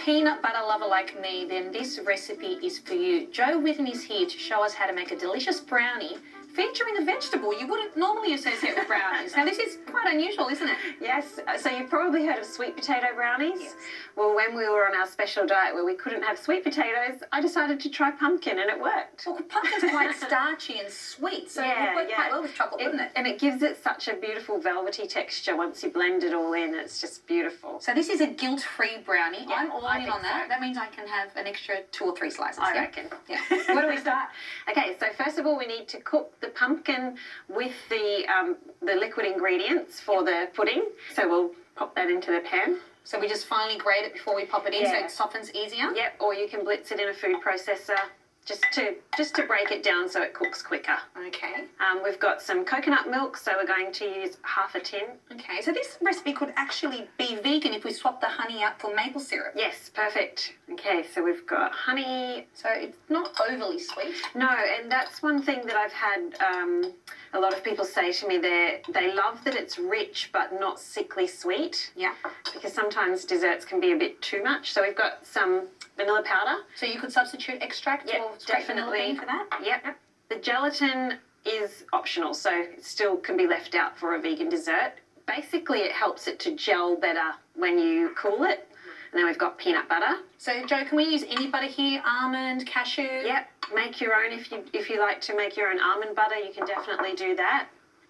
peanut butter lover like me, then this recipe is for you. Jo Whitten is here to show us how to make a delicious brownie featuring a vegetable you wouldn't normally associate with brownies. Now, this is quite unusual, isn't it? Yes. So you've probably heard of sweet potato brownies. Yes. Well, when we were on our special diet where we couldn't have sweet potatoes, I decided to try pumpkin and it worked. Well, pumpkin's quite starchy and sweet, so it would work quite well with chocolate, wouldn't it? And it gives it such a beautiful velvety texture once you blend it all in. It's just beautiful. So this is a guilt-free brownie. Yeah, I'm all I in think on that. so. That means I can have an extra 2 or 3 slices. I reckon. Yeah. Where do we start? Okay, so first of all, we need to cook the pumpkin with the liquid ingredients for the pudding. So we'll pop that into the pan. So we just finely grate it before we pop it in so it softens easier? Yep, or you can blitz it in a food processor just to break it down so it cooks quicker. Okay. We've got some coconut milk, so we're going to use half a tin. Okay, so this recipe could actually be vegan if we swap the honey out for maple syrup. Yes, perfect. Okay, so we've got honey. So it's not overly sweet. No, and that's one thing that I've had a lot of people say to me. They love that it's rich but not sickly sweet. Yeah. Because sometimes desserts can be a bit too much. So we've got some vanilla powder. So you could substitute extract or definitely for that? Yep. The gelatin is optional, so it still can be left out for a vegan dessert. Basically, it helps it to gel better when you cool it. And then we've got peanut butter. So, Jo, can we use any butter here? Almond, cashew? Yep. Make your own if you like to make your own almond butter. You can definitely do that.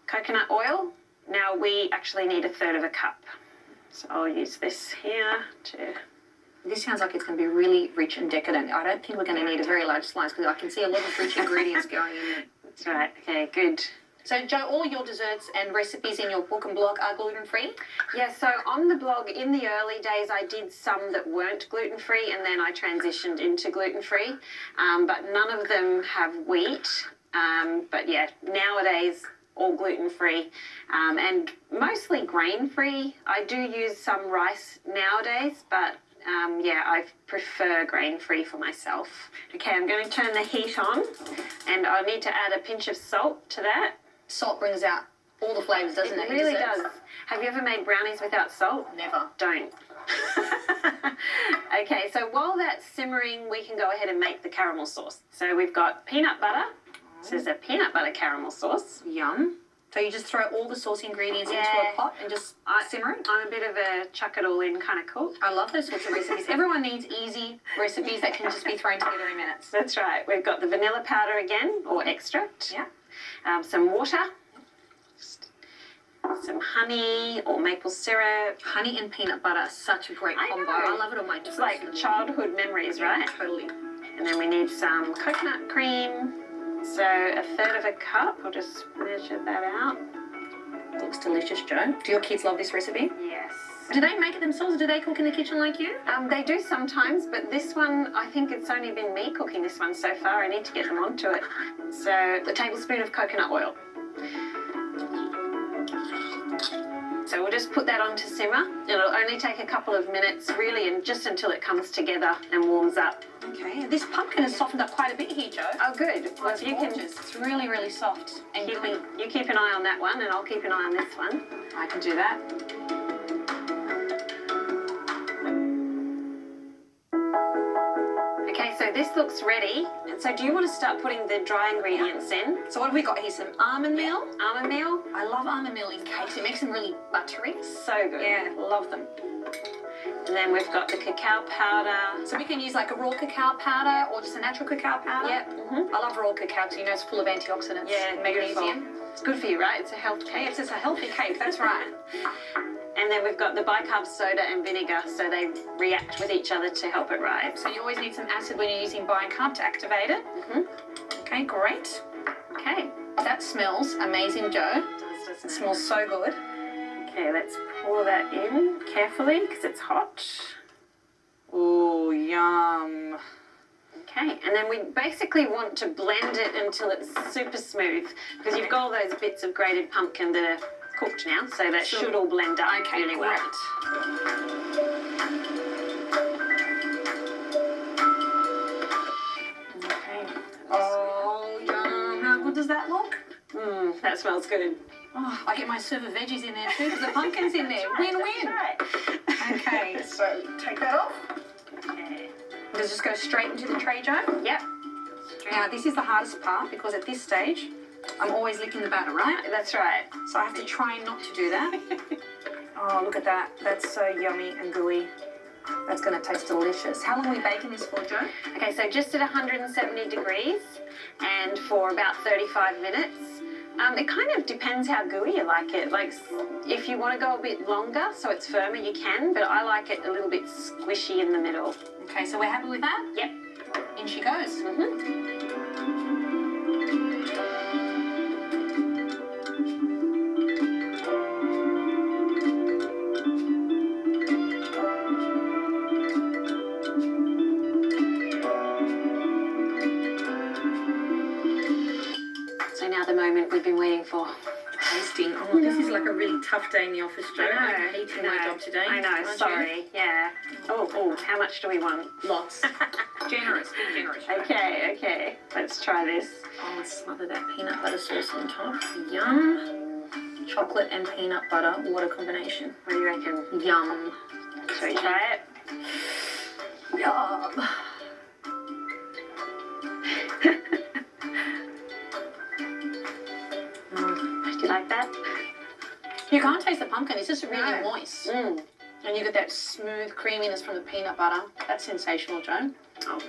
Coconut oil. Now we actually need 1/3 cup. So I'll use this here to. This sounds like it's going to be really rich and decadent. I don't think we're going to need a very large slice because I can see a lot of rich ingredients going in there. That's right. Okay, good. So, Jo, all your desserts and recipes in your book and blog are gluten-free? Yeah, so on the blog, in the early days, I did some that weren't gluten-free, and then I transitioned into gluten-free. But none of them have wheat. But yeah, nowadays, all gluten-free and mostly grain-free. I do use some rice nowadays, but yeah, I prefer grain-free for myself. Okay, I'm going to turn the heat on, and I'll need to add a pinch of salt to that. Salt brings out all the flavours, doesn't it? It really does. Have you ever made brownies without salt? Never. Don't. Okay, so while that's simmering, we can go ahead and make the caramel sauce. So we've got peanut butter. This is a peanut butter caramel sauce. Yum. So you just throw all the sauce ingredients into a pot and just simmer it? I'm a bit of a chuck it all in kind of cook. I love those sorts of recipes. Everyone needs easy recipes that can just be thrown together in minutes. That's right. We've got the vanilla powder again, or extract. Yeah. Some water. Some honey or maple syrup. Honey and peanut butter are such a great combo. I love it on my toast. It's like childhood memories, right? Totally. And then we need some coconut cream. So 1/3 cup. I'll just measure that out. Looks delicious, Jo. Do your kids love this recipe? Yes. Do they make it themselves or do they cook in the kitchen like you? They do sometimes, but this one, I think it's only been me cooking this one so far. I need to get them onto it. So a tablespoon of coconut oil. So we'll just put that on to simmer. It'll only take a couple of minutes, really, and just until it comes together and warms up. Okay, this pumpkin has softened up quite a bit here, Jo. Oh, good. Well, if you can, it's really, really soft. And you keep an eye on that one, and I'll keep an eye on this one. I can do that. Okay, so this looks ready. And so do you want to start putting the dry ingredients in? So what have we got here? Some almond meal. Almond meal. I love almond meal in cakes. It makes them really buttery. So good. Yeah, love them. And then we've got the cacao powder. So we can use like a raw cacao powder or just a natural cacao powder? Yep. Mm-hmm. I love raw cacao because you know it's full of antioxidants. Yeah, magnesium. beautiful. It's good for you, right? It's a health cake. Yeah, it's a healthy cake, that's right. And then we've got the bicarb soda and vinegar, so they react with each other to help it rise. So you always need some acid when you're using bicarb to activate it. Mm-hmm. Okay, great. Okay. That smells amazing, Jo. It smells so good. Okay, let's pour that in carefully because it's hot. Ooh, yum. Okay, and then we basically want to blend it until it's super smooth because you've got all those bits of grated pumpkin that are cooked now, so that should all blend up really well. Okay. Oh, yum. How good does that look? That smells good. Oh, I get my serve of veggies in there too because the pumpkin's in there. Win-win. That's right. Okay, so take that off. just go straight into the tray, Joe? Yep. Now, this is the hardest part because at this stage, I'm always licking the batter, right? That's right. So I have to try not to do that. Oh, look at that. That's so yummy and gooey. That's going to taste delicious. How long are we baking this for, Joe? Okay, so just at 170 degrees and for about 35 minutes. It kind of depends how gooey you like it. Like, if you want to go a bit longer so it's firmer, you can, but I like it a little bit squishy in the middle. Okay, so we're happy with that? Yep. In she goes. So now the moment we've been waiting for. Tasting. Oh, this is like a really tough day in the office, Joe. I'm hating my job today. I know, Aren't sorry. Yeah. Oh, how much do we want? you? Lots. Generous. Be generous. Joe. Okay. Let's try this. Oh, smother that peanut butter sauce on top. Yum. Chocolate and peanut butter. What a combination. What do you reckon? Yum. Shall we try it? Yum. Do you like that? You can't taste the pumpkin. It's just really No. moist. Mm. And you get that smooth creaminess from the peanut butter. That's sensational, Joan. Oh,